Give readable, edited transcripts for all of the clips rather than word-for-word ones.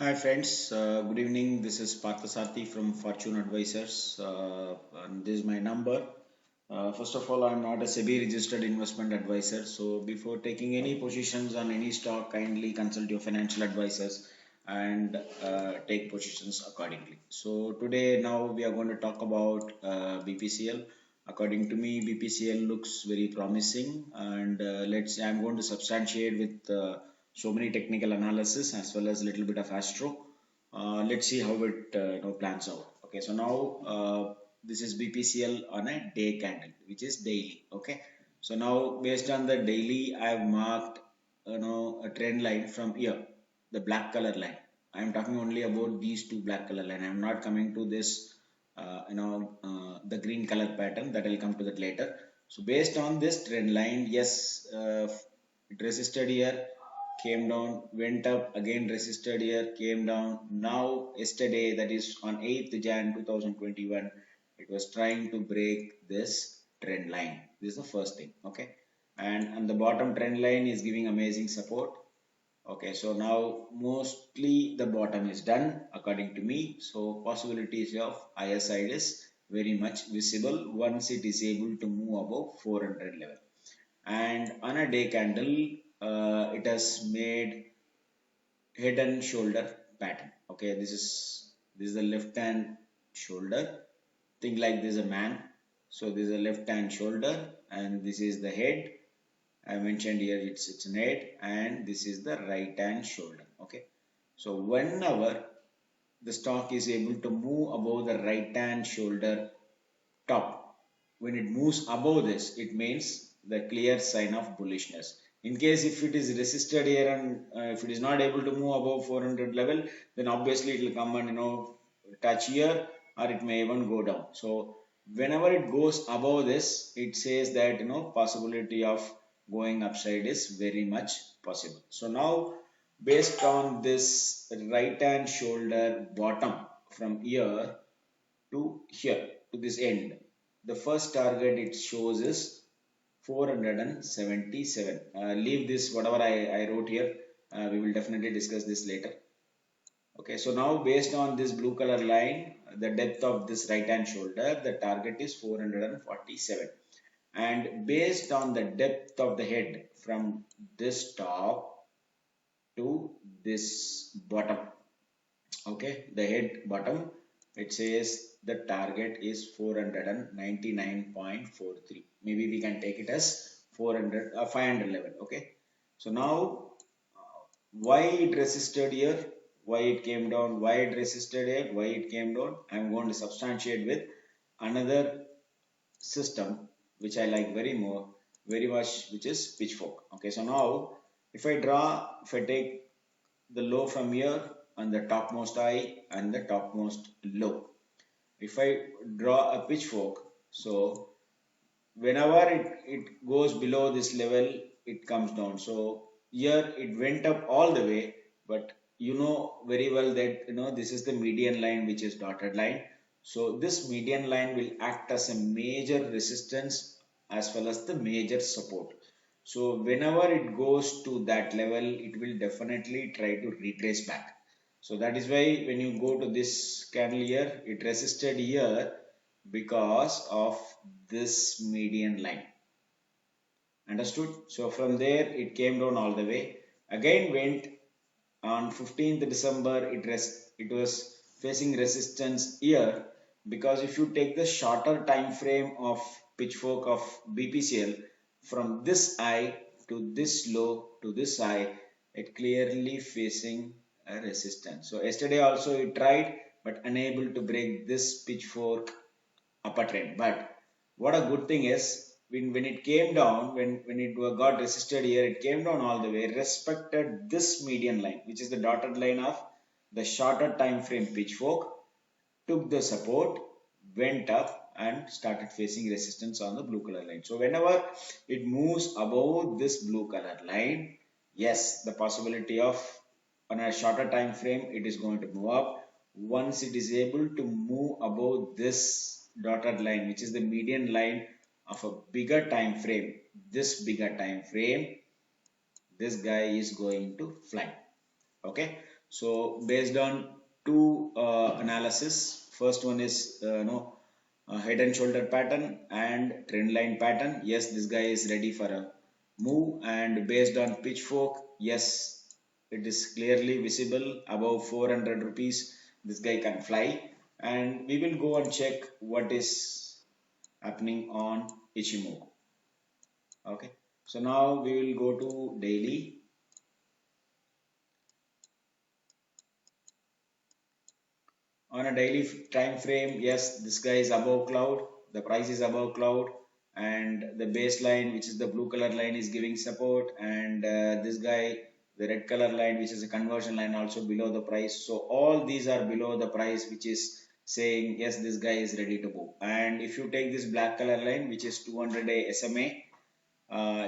Hi friends, good evening. This is Parthasarthi from Fortune Advisors, and this is my number. First of all, I'm not a SEBI registered investment advisor, so before taking any positions on any stock, kindly consult your financial advisors and take positions accordingly. So today, now we are going to talk about BPCL. According to me, BPCL looks very promising, and I'm going to substantiate with so many technical analysis as well as a little bit of astro. Let's see how it plans out. Okay, so now this is BPCL on a day candle, which is daily. Okay, so now based on the daily, I've marked a trend line from here, the black color line. I'm talking only about these two black color line. I'm not coming to this the green color pattern, that will come to that later. So based on this trend line, yes, it resisted here, came down, went up, again resisted here, came down. Now yesterday, that is on 8th Jan 2021, it was trying to break this trend line. This is the first thing. Okay, and on the bottom trend line is giving amazing support. Okay, so now mostly the bottom is done according to me. So possibilities of higher side is very much visible once it is able to move above 400 level. And on a day candle, it has made head and shoulder pattern. Okay, this is the left hand shoulder. Think like this is a man. So this is a left hand shoulder, and this is the head. I mentioned here it's an head, and this is the right hand shoulder. Okay, so whenever the stock is able to move above the right hand shoulder top, when it moves above this, it means the clear sign of bullishness. In case if it is resisted here and if it is not able to move above 400 level, then obviously it will come and touch here, or it may even go down. So whenever it goes above this, it says that possibility of going upside is very much possible. So now based on this right hand shoulder bottom from here to here to this end, the first target it shows is 477. Leave this whatever I wrote here. We will definitely discuss this later. Okay, so now based on this blue color line, the depth of this right hand shoulder, the target is 447. And based on the depth of the head from this top to this bottom, okay, the head bottom, it says the target is 499.43. Maybe we can take it as 500 level. Okay, so now why it resisted here, why it came down, why it resisted here, why it came down, I'm going to substantiate with another system which I like very much, which is pitchfork. Okay, so now if I take the low from here and the topmost high and the topmost low, if I draw a pitchfork, so whenever it goes below this level, it comes down. So here it went up all the way, but you know very well that this is the median line, which is dotted line. So this median line will act as a major resistance as well as the major support. So whenever it goes to that level, it will definitely try to retrace back. So that is why when you go to this candle here, it resisted here because of this median line. Understood? So from there it came down all the way. Again went on 15th December. It was facing resistance here, because if you take the shorter time frame of pitchfork of BPCL from this high to this low to this high, it clearly facing a resistance. So yesterday also it tried but unable to break this pitchfork upper trend. But what a good thing is, when it came down, when it got resisted here, it came down all the way, respected this median line, which is the dotted line of the shorter time frame pitchfork, took the support, went up and started facing resistance on the blue color line. So whenever it moves above this blue color line, yes, the possibility of on a shorter time frame it is going to move up. Once it is able to move above this dotted line, which is the median line of a bigger time frame, this bigger time frame, this guy is going to fly. Okay, So based on two analysis, first one is head and shoulder pattern and trend line pattern. Yes, this guy is ready for a move, and based on pitchfork, yes, it is clearly visible above 400 rupees. This guy can fly, and we will go and check what is happening on Ichimoku. Okay, so now we will go to daily. On a daily time frame, yes, this guy is above cloud, the price is above cloud, and the baseline, which is the blue color line, is giving support, and this guy, the red color line, which is a conversion line, also below the price. So all these are below the price, which is saying yes, this guy is ready to move. And if you take this black color line, which is 200-day SMA,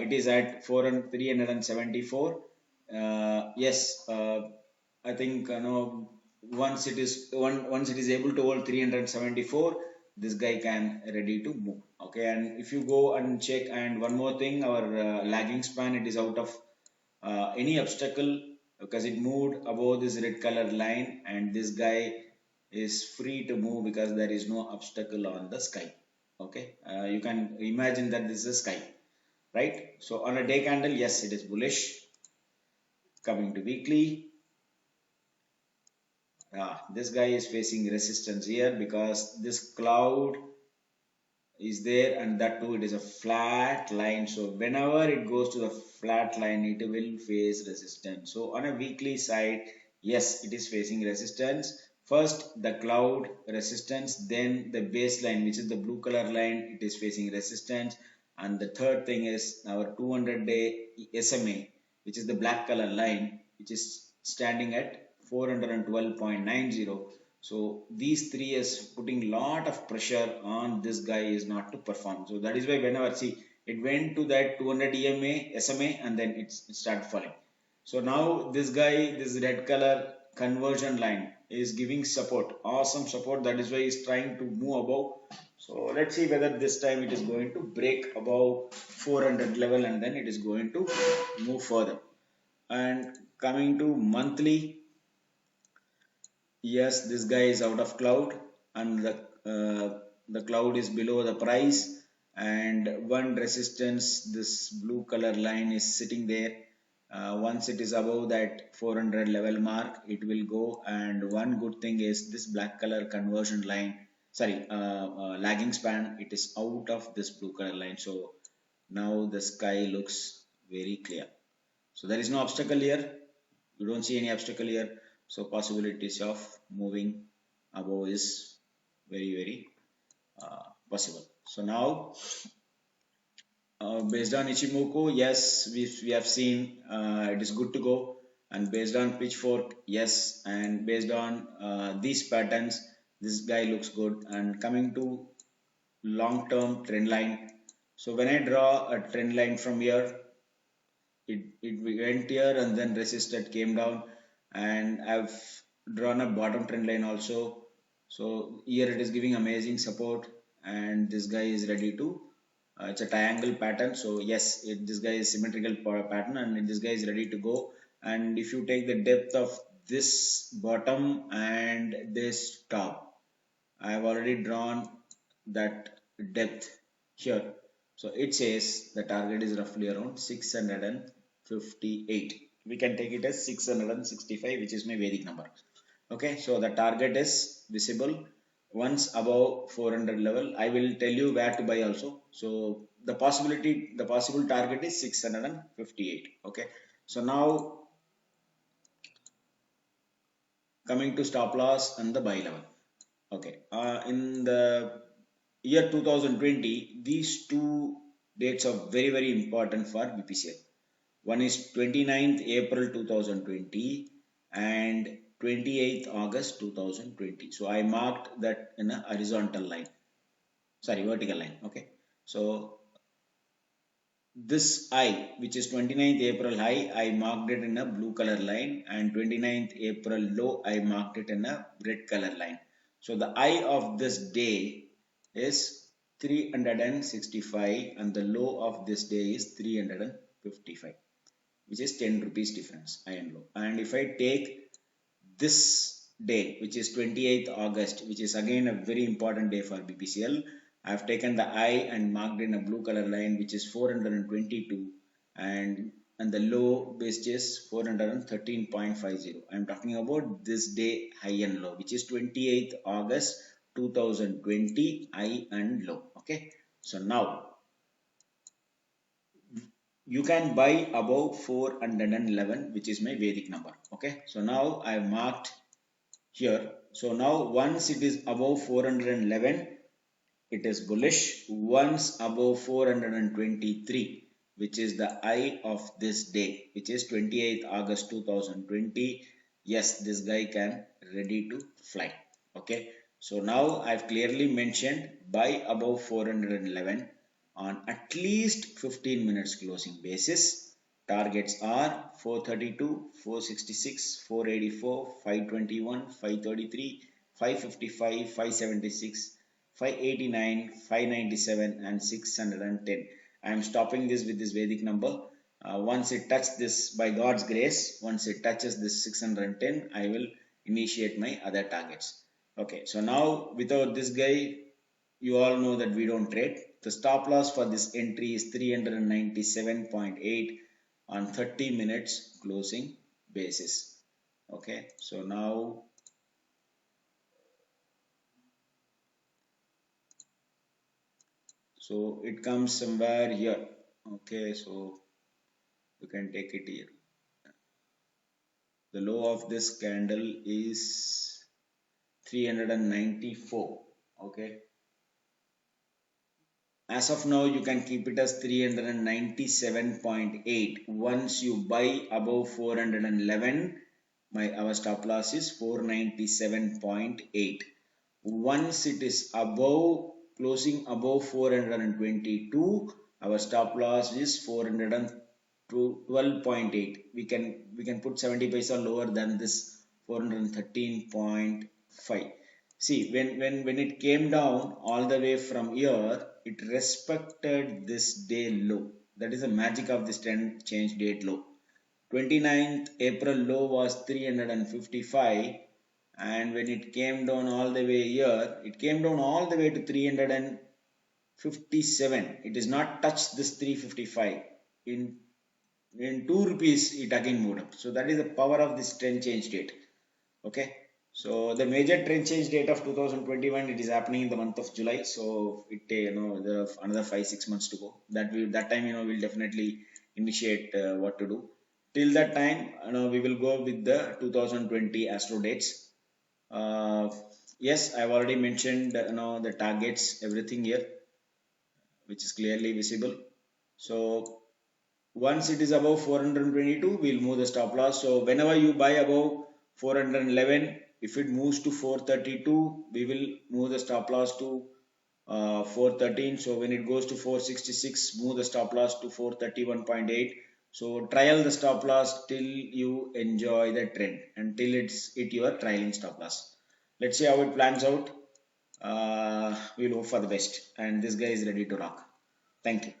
it is at 374. Yes, I think once it is able to hold 374, this guy can ready to move. Okay, and if you go and check, and one more thing, our lagging span, it is out of any obstacle, because it moved above this red color line, and this guy is free to move because there is no obstacle on the sky. Okay, you can imagine that this is sky, right? So on a day candle, yes, it is bullish. Coming to weekly, this guy is facing resistance here because this cloud is there, and that too it is a flat line. So whenever it goes to the flat line, it will face resistance. So on a weekly side, yes, it is facing resistance. First the cloud resistance, then the baseline, which is the blue color line, it is facing resistance. And the third thing is our 200-day SMA, which is the black color line, which is standing at 412.90. so these three is putting lot of pressure on this guy is not to perform. So that is why whenever see it went to that 200 EMA SMA, and then it started falling. So now this guy, this red color conversion line is giving support, awesome support. That is why he's trying to move above. So let's see whether this time it is going to break above 400 level, and then it is going to move further. And coming to monthly, yes, this guy is out of cloud, and the cloud is below the price, and one resistance, this blue color line is sitting there. Once it is above that 400 level mark, it will go. And one good thing is this black color conversion line, sorry, lagging span, it is out of this blue color line. So now the sky looks very clear. So there is no obstacle here. You don't see any obstacle here. So possibilities of moving above is very possible. So now based on Ichimoku, yes, we have seen it is good to go. And based on pitchfork, yes, and based on these patterns, this guy looks good. And coming to long term trend line, so when I draw a trend line from here, it went here and then resisted, came down, and I've drawn a bottom trend line also. So here it is giving amazing support, and this guy is ready to it's a triangle pattern. So yes, this guy is symmetrical pattern, and this guy is ready to go. And if you take the depth of this bottom and this top, I have already drawn that depth here. So it says the target is roughly around 658. We can take it as 665, which is my Vedic number. Okay, so the target is visible once above 400 level. I will tell you where to buy also. So the possible target is 658. Okay, so now coming to stop loss and the buy level. Okay, in the year 2020, these two dates are very important for Bpcl. One is 29th April 2020 and 28th August 2020. So I marked that in a horizontal line, sorry, vertical line. Okay, so this I, which is 29th April high, I marked it in a blue color line, and 29th April low, I marked it in a red color line. So the I of this day is 365, and the low of this day is 355, which is 10 rupees difference, I and low. And if I take this day, which is 28th August, which is again a very important day for BPCL, I have taken the eye and marked in a blue color line, which is 422, and the low base is 413.50. I am talking about this day high and low, which is 28th August 2020 high and low. Okay, so now you can buy above 411, which is my Vedic number. Okay, so now I have marked here. So now once it is above 411, it is bullish. Once above 423, which is the high of this day, which is 28th August 2020, yes, this guy can ready to fly. Okay, so now I've clearly mentioned buy above 411 on at least 15 minutes closing basis. Targets are 432, 466, 484, 521, 533, 555, 576, 589, 597 and 610. I am stopping this with this Vedic number. Once it touches this, by God's grace, once it touches this 610, I will initiate my other targets. Okay, so now without this guy, you all know that we don't trade. The stop loss for this entry is 397.8 on 30 minutes closing basis. Okay, so now so it comes somewhere here. Okay, so you can take it here. The low of this candle is 394. Okay, as of now you can keep it as 397.8. once you buy above 411, our stop loss is 497.8. once it is above, closing above 422, our stop loss is 412.8. we can put 70 paisa lower than this 413.5. See, when it came down all the way from here, it respected this day low. That is the magic of this trend change date low. 29th April low was 355, and when it came down all the way here, it came down all the way to 357. It is not touched this 355. In 2 rupees it again moved up. So that is the power of this trend change date. Okay, so the major trend change date of 2021, it is happening in the month of July. So it another 5-6 months to go. That time we'll definitely initiate what to do. Till that time, we will go with the 2020 astro dates. Yes, I've already mentioned the targets, everything here, which is clearly visible. So once it is above 422, we'll move the stop loss. So whenever you buy above 411, if it moves to 432, we will move the stop loss to 413. So when it goes to 466, move the stop loss to 431.8. So trial the stop loss till you enjoy the trend, until it's hit your trailing stop loss. Let's see how it plans out. We'll hope for the best, and this guy is ready to rock. Thank you.